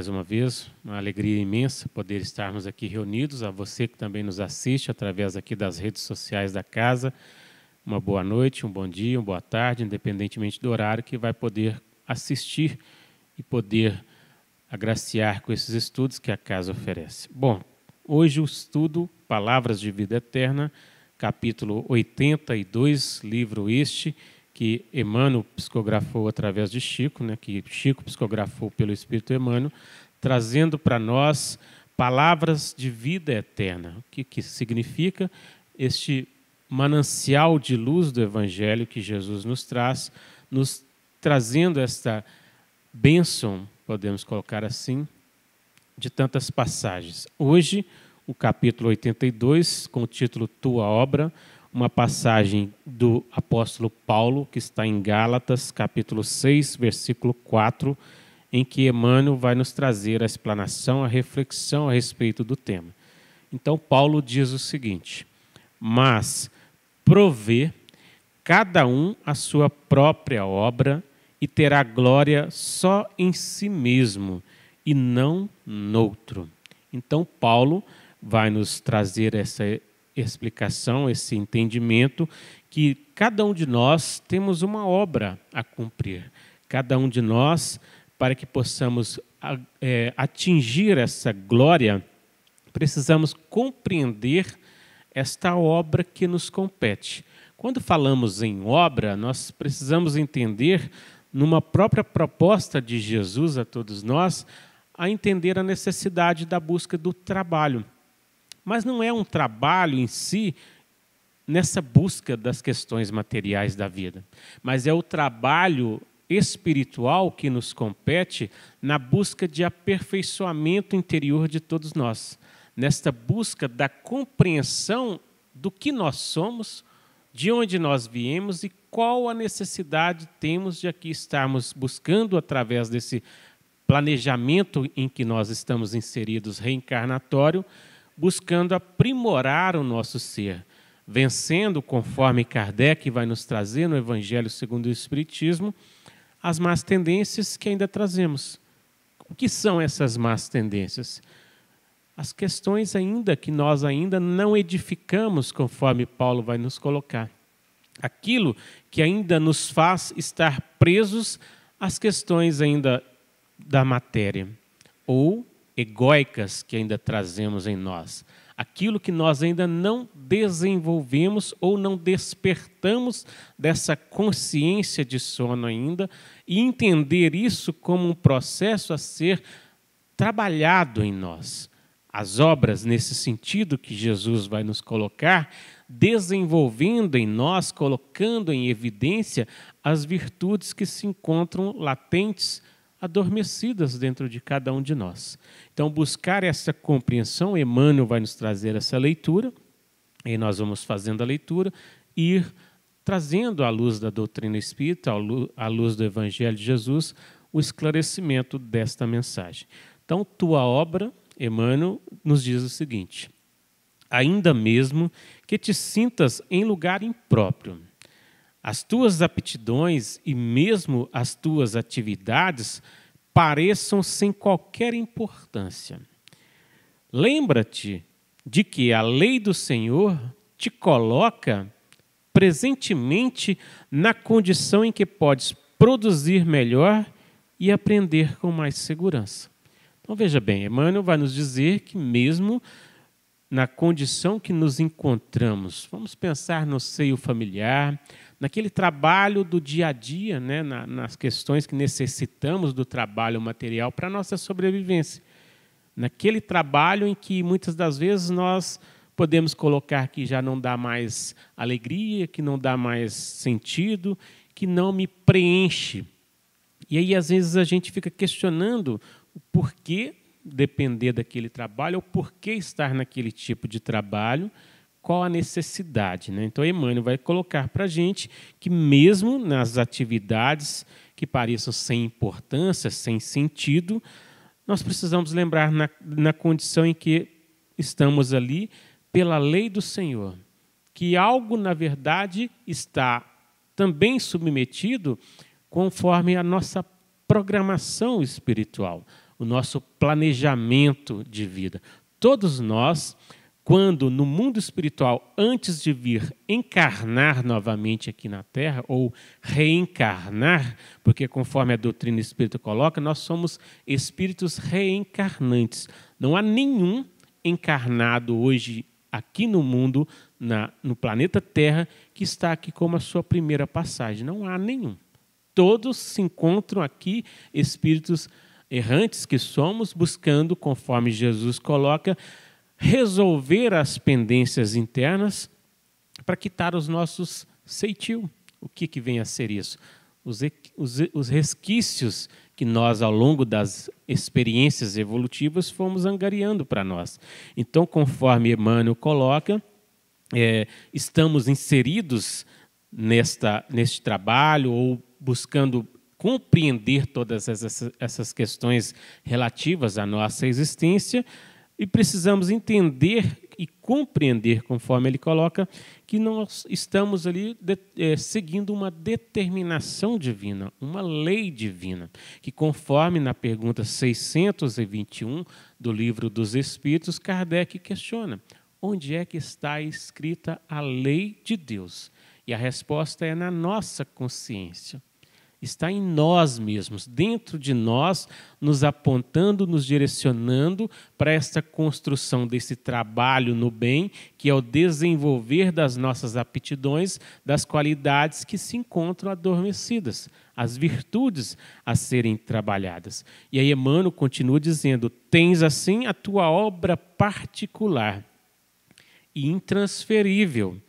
mais uma vez, uma alegria imensa poder estarmos aqui reunidos. A você que também nos assiste através aqui das redes sociais da casa, uma boa noite, um bom dia, uma boa tarde, independentemente do horário que vai poder assistir e poder agraciar com esses estudos que a casa oferece. Bom, hoje o estudo Palavras de Vida Eterna, capítulo 82, livro este, que Emmanuel psicografou através de Chico, que Chico psicografou pelo Espírito Emmanuel, trazendo para nós palavras de vida eterna. O que significa este manancial de luz do Evangelho que Jesus nos traz, nos trazendo esta bênção, podemos colocar assim, de tantas passagens. Hoje, o capítulo 82, com o título Tua Obra, uma passagem do apóstolo Paulo, que está em Gálatas, capítulo 6, versículo 4, em que Emmanuel vai nos trazer a explanação, a reflexão a respeito do tema. Então, Paulo diz o seguinte: mas provê cada um a sua própria obra e terá glória só em si mesmo e não noutro. Então, Paulo vai nos trazer essa explicação, esse entendimento, que cada um de nós temos uma obra a cumprir. Cada um de nós, para que possamos atingir essa glória, precisamos compreender esta obra que nos compete. Quando falamos em obra, nós precisamos entender, numa própria proposta de Jesus a todos nós, a entender a necessidade da busca do trabalho. Mas não é um trabalho em si nessa busca das questões materiais da vida, mas é o trabalho espiritual que nos compete na busca de aperfeiçoamento interior de todos nós, nesta busca da compreensão do que nós somos, de onde nós viemos e qual a necessidade temos de aqui estarmos buscando através desse planejamento em que nós estamos inseridos reencarnatório, buscando aprimorar o nosso ser, vencendo, conforme Kardec vai nos trazer no Evangelho segundo o Espiritismo, as más tendências que ainda trazemos. O que são essas más tendências? As questões ainda que nós ainda não edificamos, conforme Paulo vai nos colocar. Aquilo que ainda nos faz estar presos às questões ainda da matéria, ou egóicas que ainda trazemos em nós. Aquilo que nós ainda não desenvolvemos ou não despertamos dessa consciência de sono ainda, e entender isso como um processo a ser trabalhado em nós. As obras, nesse sentido que Jesus vai nos colocar, desenvolvendo em nós, colocando em evidência as virtudes que se encontram latentes, adormecidas dentro de cada um de nós. Então, buscar essa compreensão, Emmanuel vai nos trazer essa leitura, e nós vamos fazendo a leitura, e ir trazendo à luz da doutrina espírita, à luz do Evangelho de Jesus, o esclarecimento desta mensagem. Então, tua obra, Emmanuel nos diz o seguinte: ainda mesmo que te sintas em lugar impróprio, as tuas aptidões e mesmo as tuas atividades pareçam sem qualquer importância. Lembra-te de que a lei do Senhor te coloca presentemente na condição em que podes produzir melhor e aprender com mais segurança. Então veja bem, Emmanuel vai nos dizer que mesmo na condição que nos encontramos, vamos pensar no seio familiar, naquele trabalho do dia a dia, nas questões que necessitamos do trabalho material para a nossa sobrevivência. Naquele trabalho em que muitas das vezes nós podemos colocar que já não dá mais alegria, que não dá mais sentido, que não me preenche. E aí, às vezes, a gente fica questionando o porquê depender daquele trabalho, ou porquê estar naquele tipo de trabalho, qual a necessidade. Então, Emmanuel vai colocar para a gente que mesmo nas atividades que pareçam sem importância, sem sentido, nós precisamos lembrar na condição em que estamos ali, pela lei do Senhor, que algo, na verdade, está também submetido conforme a nossa programação espiritual. o nosso planejamento de vida. Todos nós, quando no mundo espiritual, antes de vir encarnar novamente aqui na Terra, ou reencarnar, porque conforme a doutrina espírita coloca, nós somos espíritos reencarnantes. Não há nenhum encarnado hoje aqui no mundo, no planeta Terra, que está aqui como a sua primeira passagem. Não há nenhum. Todos se encontram aqui, espíritos errantes que somos, buscando, conforme Jesus coloca, resolver as pendências internas para quitar os nossos ceitil. O que vem a ser isso? Os resquícios que nós, ao longo das experiências evolutivas, fomos angariando para nós. Então, conforme Emmanuel coloca, estamos inseridos neste trabalho ou buscando compreender todas essas questões relativas à nossa existência e precisamos entender e compreender, conforme ele coloca, que nós estamos ali seguindo uma determinação divina, uma lei divina, que conforme na pergunta 621 do Livro dos Espíritos, Kardec questiona: onde é que está escrita a lei de Deus? E a resposta é na nossa consciência. Está em nós mesmos, dentro de nós, nos apontando, nos direcionando para esta construção desse trabalho no bem, que é o desenvolver das nossas aptidões, das qualidades que se encontram adormecidas, as virtudes a serem trabalhadas. E aí Emmanuel continua dizendo: tens assim a tua obra particular e intransferível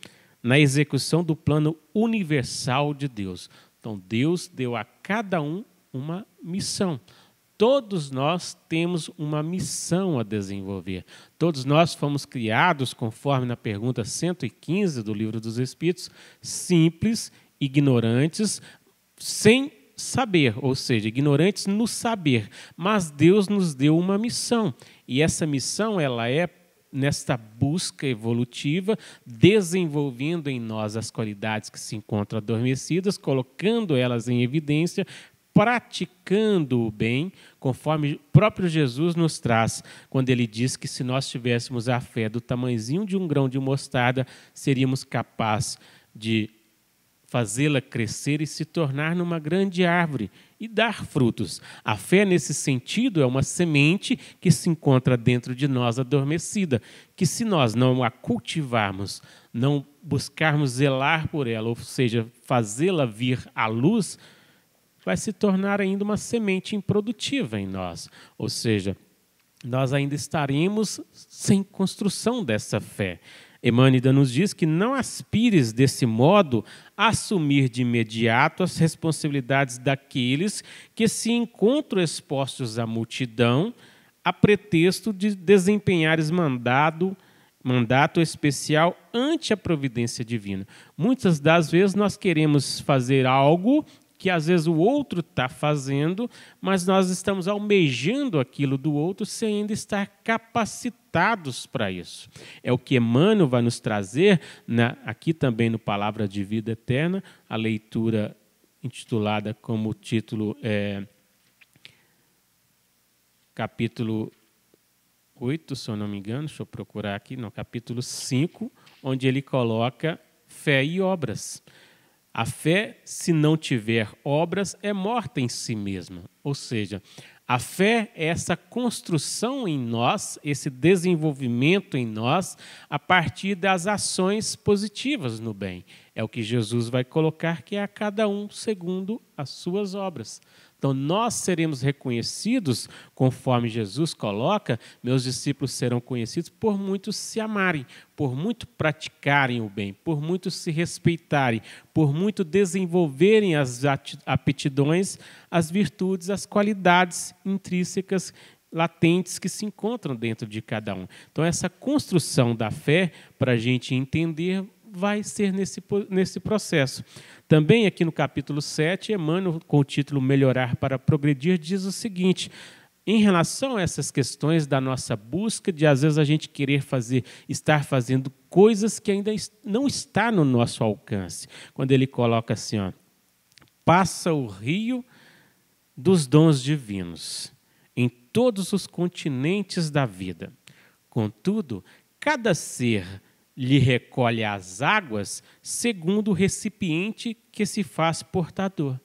na execução do plano universal de Deus. Então, Deus deu a cada um uma missão. Todos nós temos uma missão a desenvolver. Todos nós fomos criados, conforme na pergunta 115 do Livro dos Espíritos, simples, ignorantes, sem saber, ou seja, ignorantes no saber. Mas Deus nos deu uma missão. E essa missão, ela é nesta busca evolutiva, desenvolvendo em nós as qualidades que se encontram adormecidas, colocando elas em evidência, praticando o bem, conforme o próprio Jesus nos traz, quando ele diz que se nós tivéssemos a fé do tamanhozinho de um grão de mostarda, seríamos capazes de fazê-la crescer e se tornar numa grande árvore e dar frutos. A fé, nesse sentido, é uma semente que se encontra dentro de nós adormecida, que se nós não a cultivarmos, não buscarmos zelar por ela, ou seja, fazê-la vir à luz, vai se tornar ainda uma semente improdutiva em nós. Ou seja, nós ainda estaremos sem construção dessa fé. Emmanuel nos diz que não aspires desse modo a assumir de imediato as responsabilidades daqueles que se encontram expostos à multidão a pretexto de desempenhares mandato especial ante a providência divina. Muitas das vezes nós queremos fazer algo que às vezes o outro está fazendo, mas nós estamos almejando aquilo do outro sem ainda estar capacitados para isso. É o que Emmanuel vai nos trazer, aqui também no Palavra de Vida Eterna, a leitura intitulada como título capítulo 8, se eu não me engano, deixa eu procurar aqui, no capítulo 5, onde ele coloca fé e obras. A fé, se não tiver obras, é morta em si mesma. Ou seja, a fé é essa construção em nós, esse desenvolvimento em nós, a partir das ações positivas no bem. É o que Jesus vai colocar, que é a cada um segundo as suas obras. Então, nós seremos reconhecidos, conforme Jesus coloca, meus discípulos serão conhecidos por muitos se amarem, por muito praticarem o bem, por muito se respeitarem, por muito desenvolverem as aptidões, as virtudes, as qualidades intrínsecas, latentes que se encontram dentro de cada um. Então, essa construção da fé, para a gente entender, vai ser nesse processo. Também aqui no capítulo 7, Emmanuel, com o título Melhorar para Progredir, diz o seguinte: em relação a essas questões da nossa busca, de às vezes a gente querer estar fazendo coisas que ainda não está no nosso alcance. Quando ele coloca assim, passa o rio dos dons divinos. Em todos os continentes da vida. Contudo, cada ser lhe recolhe as águas segundo o recipiente que se faz portador.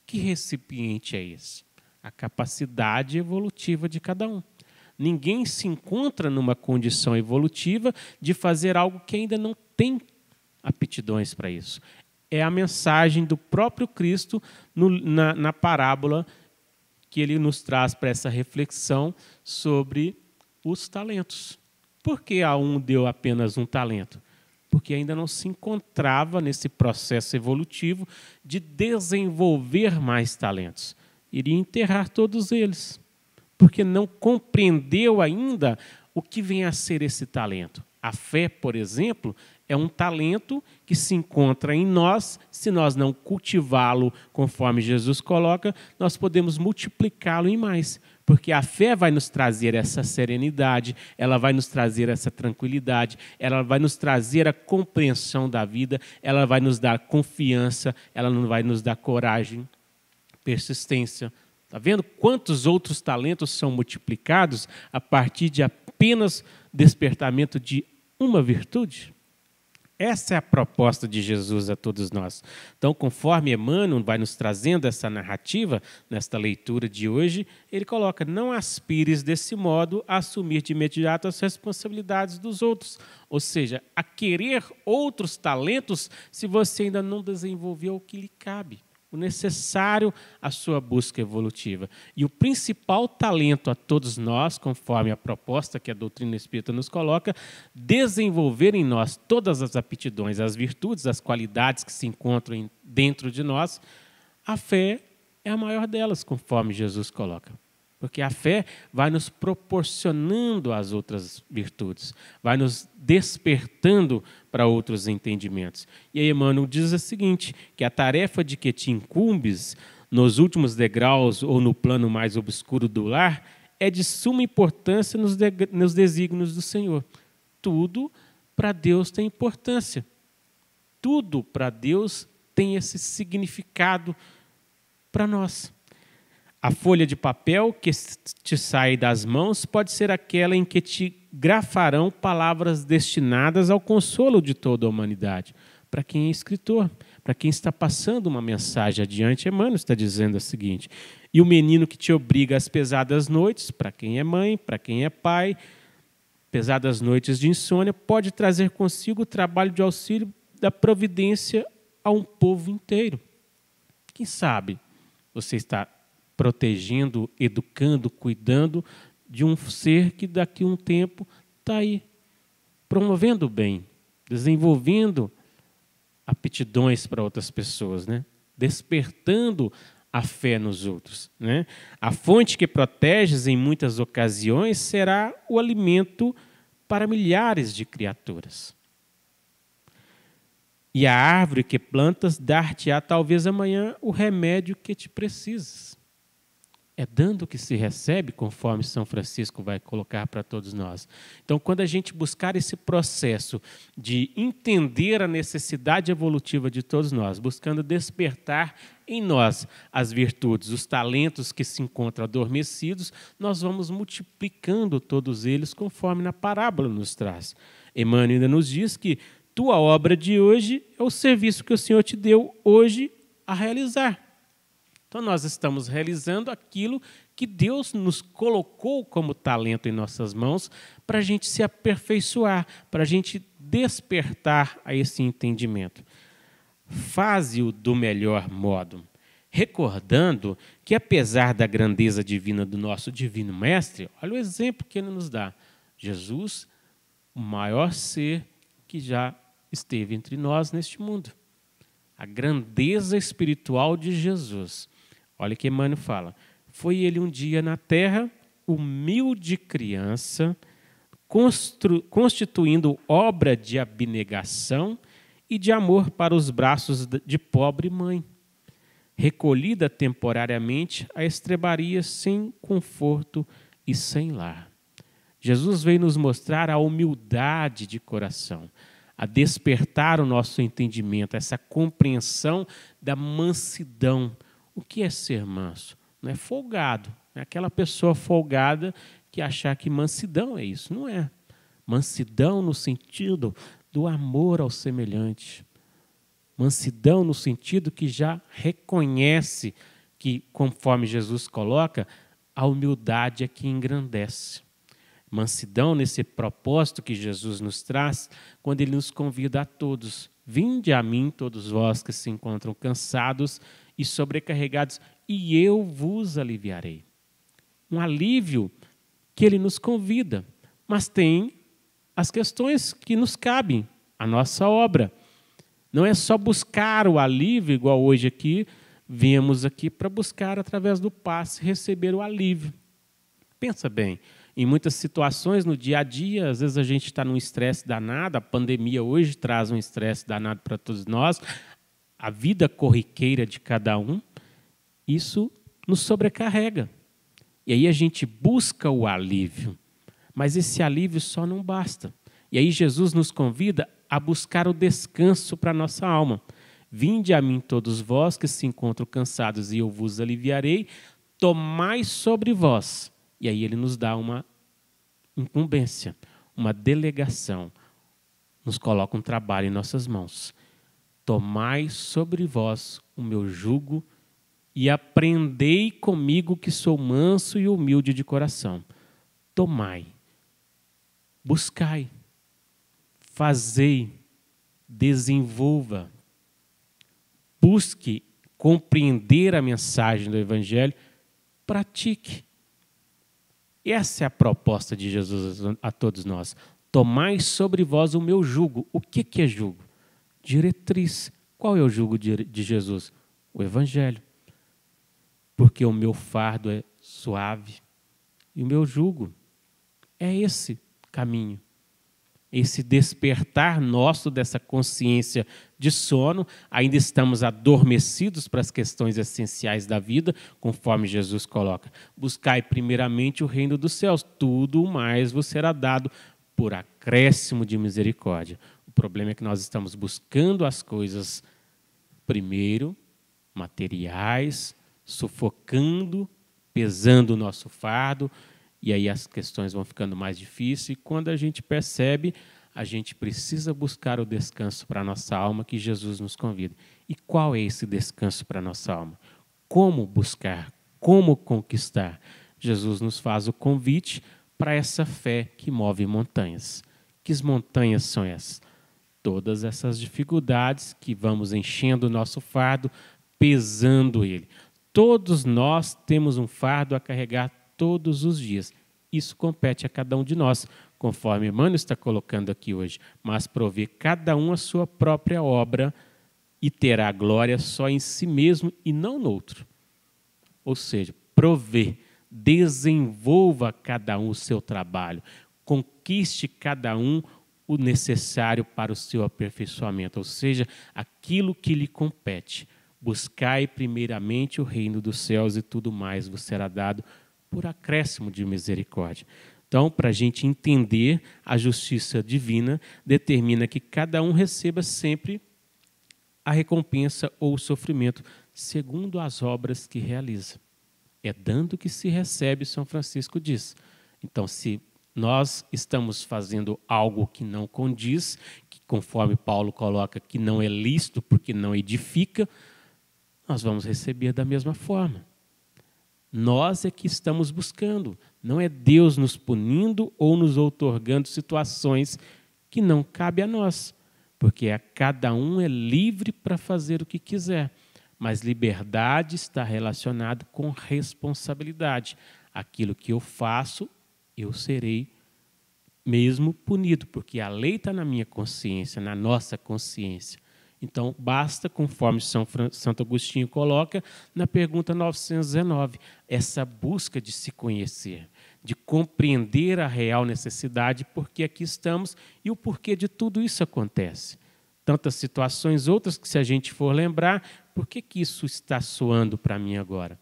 Que recipiente é esse? A capacidade evolutiva de cada um. Ninguém se encontra numa condição evolutiva de fazer algo que ainda não tem aptidões para isso. É a mensagem do próprio Cristo na parábola que ele nos traz para essa reflexão sobre os talentos. Por que a um deu apenas um talento? Porque ainda não se encontrava nesse processo evolutivo de desenvolver mais talentos. Iria enterrar todos eles, porque não compreendeu ainda o que vem a ser esse talento. A fé, por exemplo, é um talento que se encontra em nós. Se nós não cultivá-lo conforme Jesus coloca, nós podemos multiplicá-lo em mais. Porque a fé vai nos trazer essa serenidade, ela vai nos trazer essa tranquilidade, ela vai nos trazer a compreensão da vida, ela vai nos dar confiança, ela vai nos dar coragem, persistência. Está vendo quantos outros talentos são multiplicados a partir de apenas despertamento de uma virtude? Essa é a proposta de Jesus a todos nós. Então, conforme Emmanuel vai nos trazendo essa narrativa, nesta leitura de hoje, ele coloca: não aspires desse modo a assumir de imediato as responsabilidades dos outros. Ou seja, a querer outros talentos se você ainda não desenvolveu o que lhe cabe, o necessário à sua busca evolutiva. E o principal talento a todos nós, conforme a proposta que a doutrina espírita nos coloca, desenvolver em nós todas as aptidões, as virtudes, as qualidades que se encontram dentro de nós. A fé é a maior delas, conforme Jesus coloca. Porque a fé vai nos proporcionando as outras virtudes, vai nos despertando para outros entendimentos. E aí Emmanuel diz o seguinte, que a tarefa de que te incumbes nos últimos degraus ou no plano mais obscuro do lar é de suma importância nos desígnios do Senhor. Tudo para Deus tem importância. Tudo para Deus tem esse significado para nós. A folha de papel que te sai das mãos pode ser aquela em que te grafarão palavras destinadas ao consolo de toda a humanidade. Para quem é escritor, para quem está passando uma mensagem adiante, Emmanuel está dizendo o seguinte: e o menino que te obriga às pesadas noites, para quem é mãe, para quem é pai, pesadas noites de insônia, pode trazer consigo o trabalho de auxílio da providência a um povo inteiro. Quem sabe você está protegendo, educando, cuidando de um ser que daqui a um tempo está aí, promovendo o bem, desenvolvendo aptidões para outras pessoas, né? Despertando a fé nos outros, né? A fonte que proteges em muitas ocasiões será o alimento para milhares de criaturas. E a árvore que plantas dar-te-á talvez amanhã o remédio que te precisas. É dando que se recebe, conforme São Francisco vai colocar para todos nós. Então, quando a gente buscar esse processo de entender a necessidade evolutiva de todos nós, buscando despertar em nós as virtudes, os talentos que se encontram adormecidos, nós vamos multiplicando todos eles conforme na parábola nos traz. Emmanuel ainda nos diz que tua obra de hoje é o serviço que o Senhor te deu hoje a realizar. Então, nós estamos realizando aquilo que Deus nos colocou como talento em nossas mãos para a gente se aperfeiçoar, para a gente despertar a esse entendimento. Faze-o do melhor modo, recordando que, apesar da grandeza divina do nosso Divino Mestre, olha o exemplo que ele nos dá. Jesus, o maior ser que já esteve entre nós neste mundo. A grandeza espiritual de Jesus. Olha o que Emmanuel fala. Foi ele um dia na terra, humilde criança, constituindo obra de abnegação e de amor para os braços de pobre mãe, recolhida temporariamente a estrebarias sem conforto e sem lar. Jesus veio nos mostrar a humildade de coração, a despertar o nosso entendimento, essa compreensão da mansidão. O que é ser manso? Não é folgado, É aquela pessoa folgada que achar que mansidão é isso. Não é. Mansidão no sentido do amor ao semelhante. Mansidão no sentido que já reconhece que, conforme Jesus coloca, a humildade é que engrandece. Mansidão nesse propósito que Jesus nos traz, quando Ele nos convida a todos. Vinde a mim, todos vós que se encontram cansados e sobrecarregados, e eu vos aliviarei. Um alívio que Ele nos convida, mas tem as questões que nos cabem, a nossa obra. Não é só buscar o alívio, igual hoje aqui, viemos aqui para buscar através do passe, receber o alívio. Pensa bem, em muitas situações no dia a dia, às vezes a gente está num estresse danado, a pandemia hoje traz um estresse danado para todos nós, a vida corriqueira de cada um, isso nos sobrecarrega. E aí a gente busca o alívio, mas esse alívio só não basta. E aí Jesus nos convida a buscar o descanso para a nossa alma. Vinde a mim todos vós que se encontram cansados e eu vos aliviarei, tomai sobre vós. E aí ele nos dá uma incumbência, uma delegação, nos coloca um trabalho em nossas mãos. Tomai sobre vós o meu jugo e aprendei comigo que sou manso e humilde de coração. Tomai, buscai, fazei, desenvolva, busque compreender a mensagem do Evangelho, pratique. Essa é a proposta de Jesus a todos nós. Tomai sobre vós o meu jugo. O que é jugo? Diretriz. Qual é o jugo de Jesus? O Evangelho. Porque o meu fardo é suave e o meu jugo é esse caminho. Esse despertar nosso dessa consciência de sono, ainda estamos adormecidos para as questões essenciais da vida, conforme Jesus coloca. Buscai primeiramente o reino dos céus, tudo mais vos será dado por acréscimo de misericórdia. O problema é que nós estamos buscando as coisas primeiro, materiais, sufocando, pesando o nosso fardo, e aí as questões vão ficando mais difíceis, e quando a gente percebe, a gente precisa buscar o descanso para a nossa alma que Jesus nos convida. E qual é esse descanso para a nossa alma? Como buscar? Como conquistar? Jesus nos faz o convite para essa fé que move montanhas. Que montanhas são essas? Todas essas dificuldades que vamos enchendo o nosso fardo, pesando ele. Todos nós temos um fardo a carregar todos os dias. Isso compete a cada um de nós, conforme Emmanuel está colocando aqui hoje. Mas prover cada um a sua própria obra e terá glória só em si mesmo e não no outro. Ou seja, prover, desenvolva cada um o seu trabalho, conquiste cada um o necessário para o seu aperfeiçoamento, ou seja, aquilo que lhe compete. Buscai primeiramente o reino dos céus e tudo mais vos será dado por acréscimo de misericórdia. Então, para a gente entender a justiça divina, determina que cada um receba sempre a recompensa ou o sofrimento segundo as obras que realiza. É dando que se recebe, São Francisco diz. Então, se nós estamos fazendo algo que não condiz, que conforme Paulo coloca, que não é lícito porque não edifica, nós vamos receber da mesma forma. Nós é que estamos buscando, não é Deus nos punindo ou nos outorgando situações que não cabe a nós, porque a cada um é livre para fazer o que quiser, mas liberdade está relacionada com responsabilidade. Aquilo que eu faço, eu serei mesmo punido, porque a lei está na minha consciência, na nossa consciência. Então, basta, conforme Santo Agostinho coloca, na pergunta 919, essa busca de se conhecer, de compreender a real necessidade, porque aqui estamos e o porquê de tudo isso acontece. Tantas situações, outras que se a gente for lembrar, por que isso está soando para mim agora?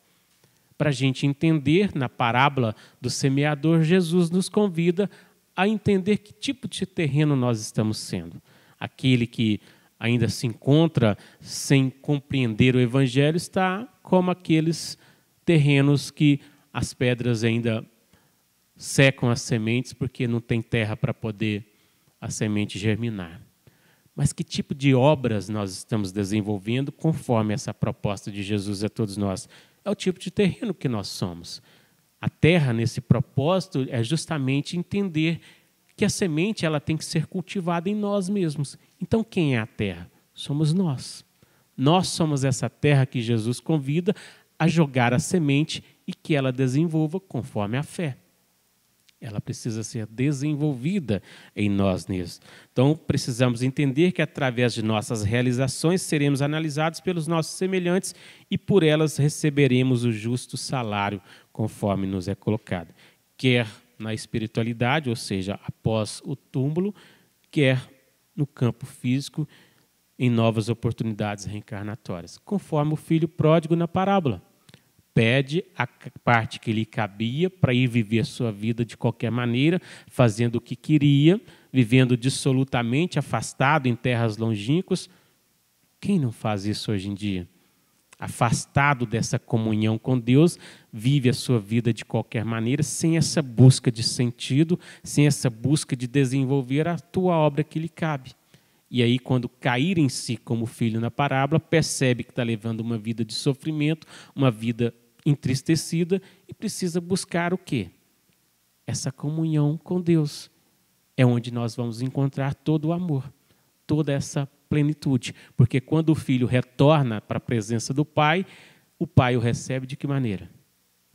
Para a gente entender, na parábola do semeador, Jesus nos convida a entender que tipo de terreno nós estamos sendo. Aquele que ainda se encontra sem compreender o Evangelho está como aqueles terrenos que as pedras ainda secam as sementes porque não tem terra para poder a semente germinar. Mas que tipo de obras nós estamos desenvolvendo conforme essa proposta de Jesus a todos nós? É o tipo de terreno que nós somos. A terra, nesse propósito, é justamente entender que a semente ela tem que ser cultivada em nós mesmos. Então, quem é a terra? Somos nós. Nós somos essa terra que Jesus convida a jogar a semente e que ela desenvolva conforme a fé. Ela precisa ser desenvolvida em nós nisso. Então, precisamos entender que através de nossas realizações seremos analisados pelos nossos semelhantes e por elas receberemos o justo salário, conforme nos é colocado. Quer na espiritualidade, ou seja, após o túmulo, quer no campo físico, em novas oportunidades reencarnatórias, conforme o filho pródigo na parábola. Pede a parte que lhe cabia para ir viver a sua vida de qualquer maneira, fazendo o que queria, vivendo dissolutamente, afastado em terras longínquas. Quem não faz isso hoje em dia? Afastado dessa comunhão com Deus, vive a sua vida de qualquer maneira, sem essa busca de sentido, sem essa busca de desenvolver a tua obra que lhe cabe. E aí, quando cair em si como filho na parábola, percebe que está levando uma vida de sofrimento, uma vida entristecida e precisa buscar o quê? Essa comunhão com Deus. É onde nós vamos encontrar todo o amor, toda essa plenitude. Porque quando o filho retorna para a presença do pai, o pai o recebe de que maneira?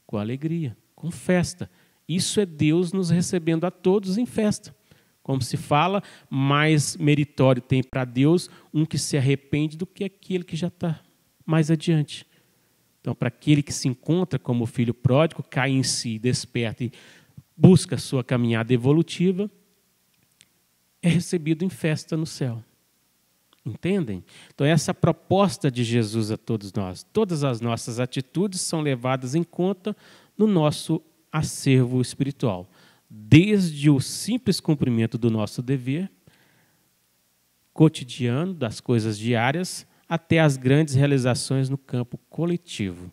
Com alegria, com festa. Isso é Deus nos recebendo a todos em festa. Como se fala, mais meritório tem para Deus um que se arrepende do que aquele que já está mais adiante. Então, para aquele que se encontra como filho pródigo, cai em si, desperta e busca a sua caminhada evolutiva, é recebido em festa no céu. Entendem? Então, essa proposta de Jesus a todos nós. Todas as nossas atitudes são levadas em conta no nosso acervo espiritual. Desde o simples cumprimento do nosso dever cotidiano, das coisas diárias, até as grandes realizações no campo coletivo,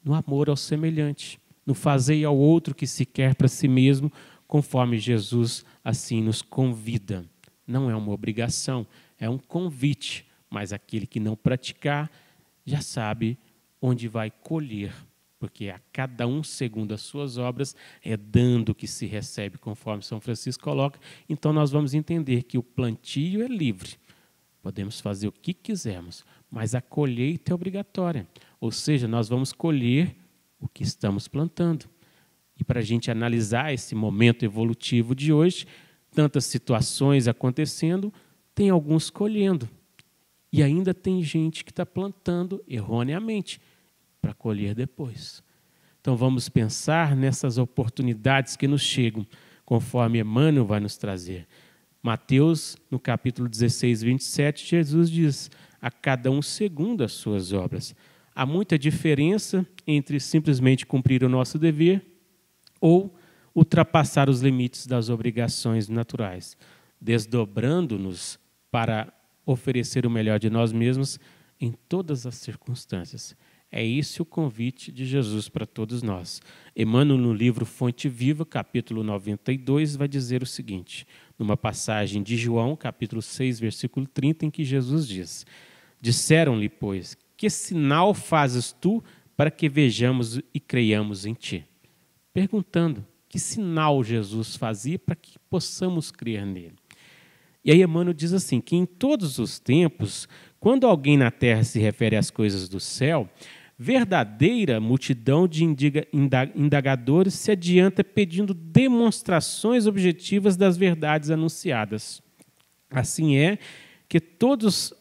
no amor ao semelhante, no fazer ao outro que se quer para si mesmo, conforme Jesus assim nos convida. Não é uma obrigação, é um convite, mas aquele que não praticar já sabe onde vai colher, porque a cada um segundo as suas obras é dando que se recebe, conforme São Francisco coloca. Então nós vamos entender que o plantio é livre, podemos fazer o que quisermos, mas a colheita é obrigatória, ou seja, nós vamos colher o que estamos plantando. E para a gente analisar esse momento evolutivo de hoje, tantas situações acontecendo, tem alguns colhendo. E ainda tem gente que está plantando erroneamente para colher depois. Então vamos pensar nessas oportunidades que nos chegam, conforme Emmanuel vai nos trazer. Mateus, no capítulo 16, 27, Jesus diz, a cada um segundo as suas obras. Há muita diferença entre simplesmente cumprir o nosso dever ou ultrapassar os limites das obrigações naturais, desdobrando-nos para oferecer o melhor de nós mesmos em todas as circunstâncias. É esse o convite de Jesus para todos nós. Emmanuel, no livro Fonte Viva, capítulo 92, vai dizer o seguinte, numa passagem de João, capítulo 6, versículo 30, em que Jesus diz, disseram-lhe, pois, que sinal fazes tu para que vejamos e creiamos em ti? Perguntando, que sinal Jesus fazia para que possamos crer nele? E aí Emmanuel diz assim, que em todos os tempos, quando alguém na terra se refere às coisas do céu, verdadeira multidão de indagadores se adianta pedindo demonstrações objetivas das verdades anunciadas. Assim é que todos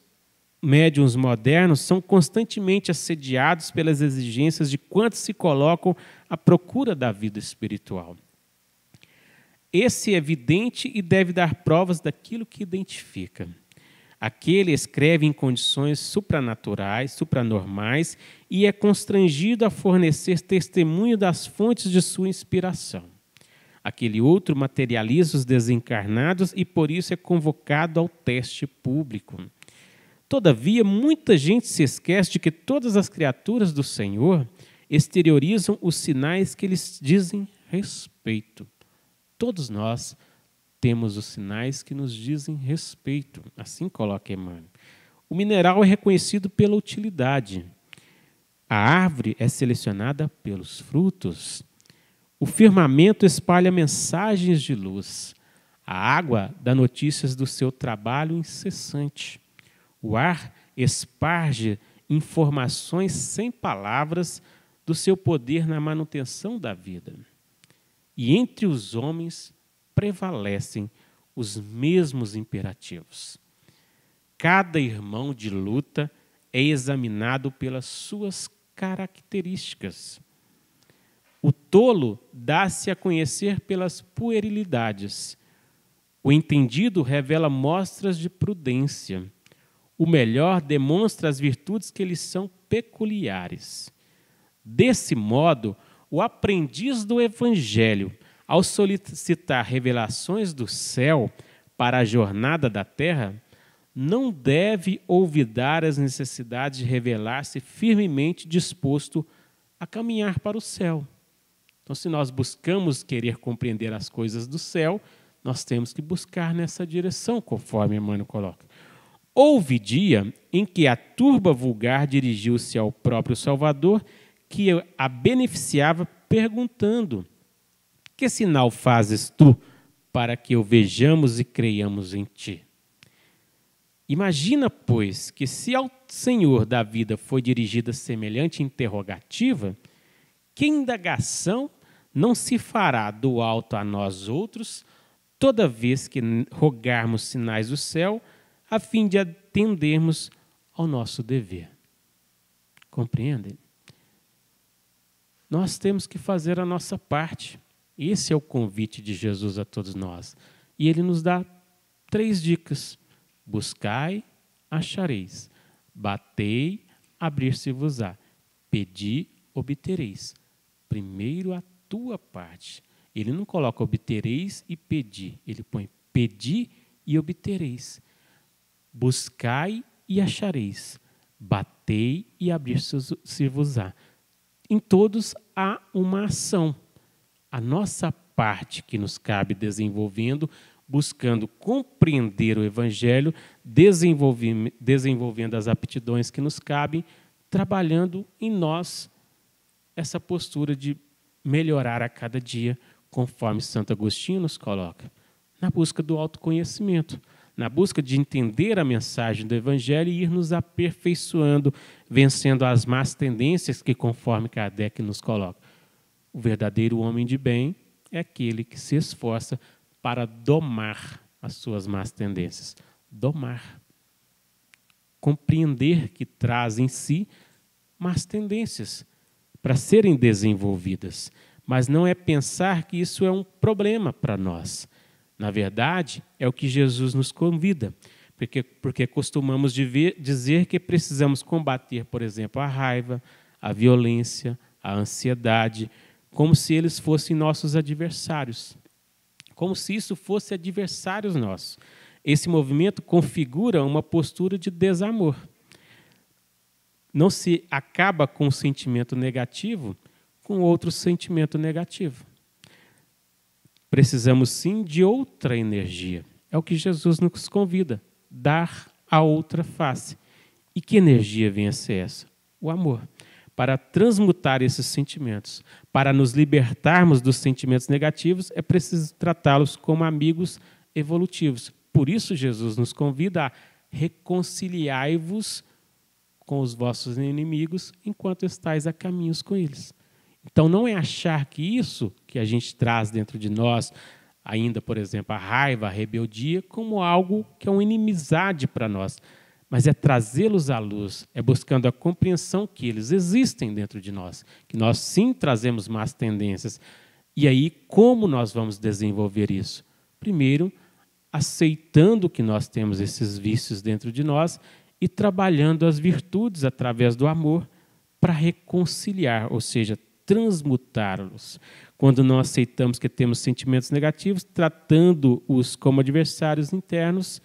médiuns modernos são constantemente assediados pelas exigências de quantos se colocam à procura da vida espiritual. Esse é evidente e deve dar provas daquilo que identifica. Aquele escreve em condições supranaturais, supranormais e é constrangido a fornecer testemunho das fontes de sua inspiração. Aquele outro materializa os desencarnados e por isso é convocado ao teste público. Todavia, muita gente se esquece de que todas as criaturas do Senhor exteriorizam os sinais que lhes dizem respeito. Todos nós temos os sinais que nos dizem respeito. Assim coloca Emmanuel. O mineral é reconhecido pela utilidade. A árvore é selecionada pelos frutos. O firmamento espalha mensagens de luz. A água dá notícias do seu trabalho incessante. O ar esparge informações sem palavras do seu poder na manutenção da vida. E entre os homens prevalecem os mesmos imperativos. Cada irmão de luta é examinado pelas suas características. O tolo dá-se a conhecer pelas puerilidades. O entendido revela mostras de prudência. O melhor demonstra as virtudes que lhes são peculiares. Desse modo, o aprendiz do Evangelho, ao solicitar revelações do céu para a jornada da terra, não deve olvidar as necessidades de revelar-se firmemente disposto a caminhar para o céu. Então, se nós buscamos querer compreender as coisas do céu, nós temos que buscar nessa direção, conforme Emmanuel coloca. Houve dia em que a turba vulgar dirigiu-se ao próprio Salvador, que a beneficiava perguntando: que sinal fazes tu para que o vejamos e creiamos em ti? Imagina, pois, que se ao Senhor da vida foi dirigida semelhante interrogativa, que indagação não se fará do alto a nós outros, toda vez que rogarmos sinais do céu, a fim de atendermos ao nosso dever. Compreendem? Nós temos que fazer a nossa parte. Esse é o convite de Jesus a todos nós. E ele nos dá 3 dicas. Buscai, achareis. Batei, abrir-se-vos-á. Pedi, obtereis. Primeiro a tua parte. Ele não coloca obtereis e pedi. Ele põe pedi e obtereis. Buscai e achareis. Batei e abrir-se-vos-á. Em todos há uma ação. A nossa parte que nos cabe desenvolvendo, buscando compreender o Evangelho, desenvolvendo as aptidões que nos cabem, trabalhando em nós essa postura de melhorar a cada dia, conforme Santo Agostinho nos coloca, na busca do autoconhecimento, na busca de entender a mensagem do Evangelho e ir nos aperfeiçoando, vencendo as más tendências que, conforme Kardec nos coloca. O verdadeiro homem de bem é aquele que se esforça para domar as suas más tendências. Domar. Compreender que traz em si más tendências para serem desenvolvidas. Mas não é pensar que isso é um problema para nós. Na verdade, é o que Jesus nos convida. Porque costumamos dizer que precisamos combater, por exemplo, a raiva, a violência, a ansiedade, como se eles fossem nossos adversários. Como se isso fosse adversários nossos. Esse movimento configura uma postura de desamor. Não se acaba com um sentimento negativo com outro sentimento negativo. Precisamos sim de outra energia. É o que Jesus nos convida, dar a outra face. E que energia vem a ser essa? O amor. Para transmutar esses sentimentos, para nos libertarmos dos sentimentos negativos, é preciso tratá-los como amigos evolutivos. Por isso Jesus nos convida a reconciliai-vos com os vossos inimigos enquanto estáis a caminhos com eles. Então não é achar que isso que a gente traz dentro de nós, ainda, por exemplo, a raiva, a rebeldia, como algo que é uma inimizade para nós, mas é trazê-los à luz, é buscando a compreensão que eles existem dentro de nós, que nós sim trazemos más tendências. E aí, como nós vamos desenvolver isso? Primeiro, aceitando que nós temos esses vícios dentro de nós e trabalhando as virtudes através do amor para reconciliar, ou seja, transmutá-los. Quando não aceitamos que temos sentimentos negativos, tratando-os como adversários internos,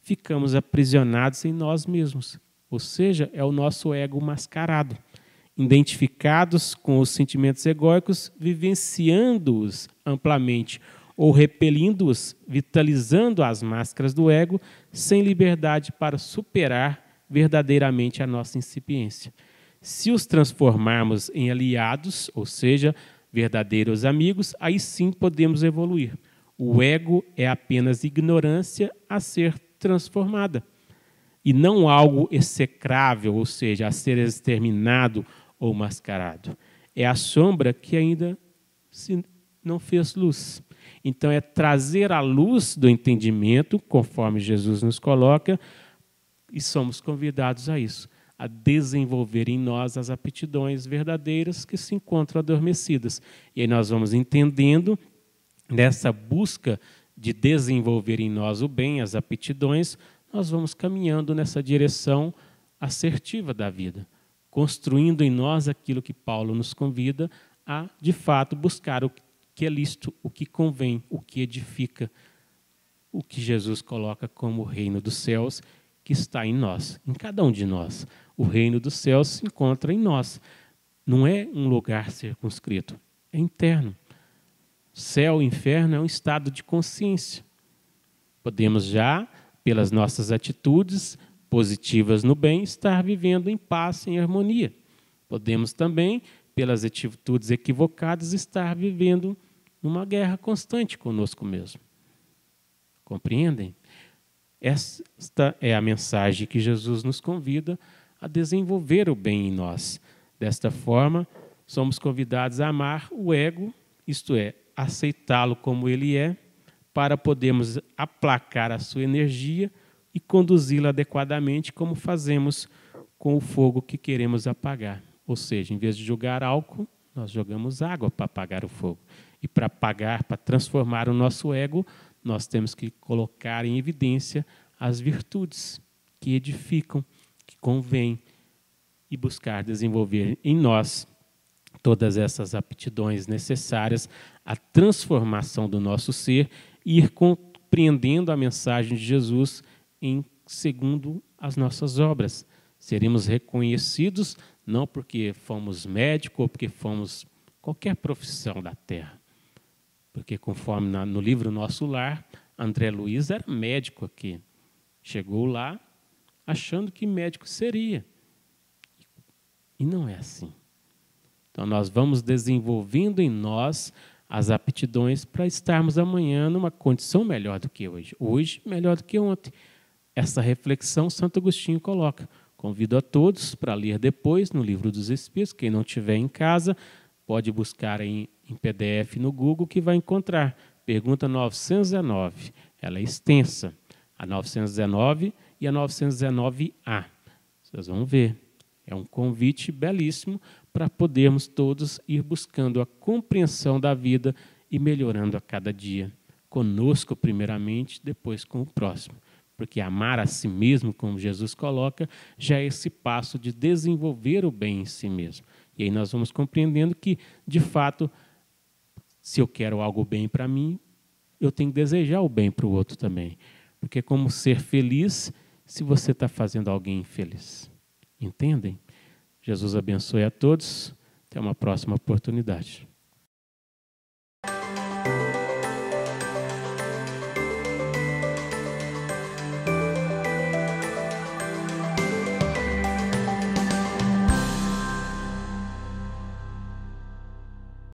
ficamos aprisionados em nós mesmos. Ou seja, é o nosso ego mascarado. identificados com os sentimentos egóicos, vivenciando-os amplamente ou repelindo-os, vitalizando as máscaras do ego, sem liberdade para superar verdadeiramente a nossa incipiência. Se os transformarmos em aliados, ou seja, verdadeiros amigos, aí sim podemos evoluir. O ego é apenas ignorância a ser transformada, e não algo execrável, ou seja, a ser exterminado ou mascarado. É a sombra que ainda não fez luz. Então, é trazer a luz do entendimento, conforme Jesus nos coloca, e somos convidados a isso, a desenvolver em nós as aptidões verdadeiras que se encontram adormecidas. E aí nós vamos entendendo, nessa busca de desenvolver em nós o bem, as aptidões, nós vamos caminhando nessa direção assertiva da vida, construindo em nós aquilo que Paulo nos convida a, de fato, buscar o que é lícito, o que convém, o que edifica, o que Jesus coloca como o reino dos céus, que está em nós, em cada um de nós. O reino dos céus se encontra em nós. Não é um lugar circunscrito, é interno. Céu e inferno é um estado de consciência. Podemos já, pelas nossas atitudes positivas no bem, estar vivendo em paz, em harmonia. Podemos também, pelas atitudes equivocadas, estar vivendo numa guerra constante conosco mesmo. Compreendem? Esta é a mensagem que Jesus nos convida a desenvolver o bem em nós. Desta forma, somos convidados a amar o ego, isto é, aceitá-lo como ele é, para podermos aplacar a sua energia e conduzi-la adequadamente, como fazemos com o fogo que queremos apagar. Ou seja, em vez de jogar álcool, nós jogamos água para apagar o fogo. E para apagar, para transformar o nosso ego, nós temos que colocar em evidência as virtudes que edificam, que convêm, e buscar desenvolver em nós todas essas aptidões necessárias à transformação do nosso ser e ir compreendendo a mensagem de Jesus segundo as nossas obras. Seremos reconhecidos não porque fomos médicos ou porque fomos qualquer profissão da terra. Porque conforme no livro Nosso Lar, André Luiz era médico aqui. Chegou lá achando que médico seria. E não é assim. Então, nós vamos desenvolvendo em nós as aptidões para estarmos amanhã numa condição melhor do que hoje. Hoje, melhor do que ontem. Essa reflexão Santo Agostinho coloca. Convido a todos para ler depois no Livro dos Espíritos. Quem não tiver em casa, pode buscar em PDF no Google, que vai encontrar. Pergunta 919. Ela é extensa. A 919 e a 919A. Vocês vão ver. É um convite belíssimo para podermos todos ir buscando a compreensão da vida e melhorando a cada dia. Conosco, primeiramente, depois com o próximo. Porque amar a si mesmo, como Jesus coloca, já é esse passo de desenvolver o bem em si mesmo. E aí nós vamos compreendendo que, de fato, se eu quero algo bem para mim, eu tenho que desejar o bem para o outro também. Porque como ser feliz se você está fazendo alguém infeliz? Entendem? Jesus abençoe a todos. Até uma próxima oportunidade.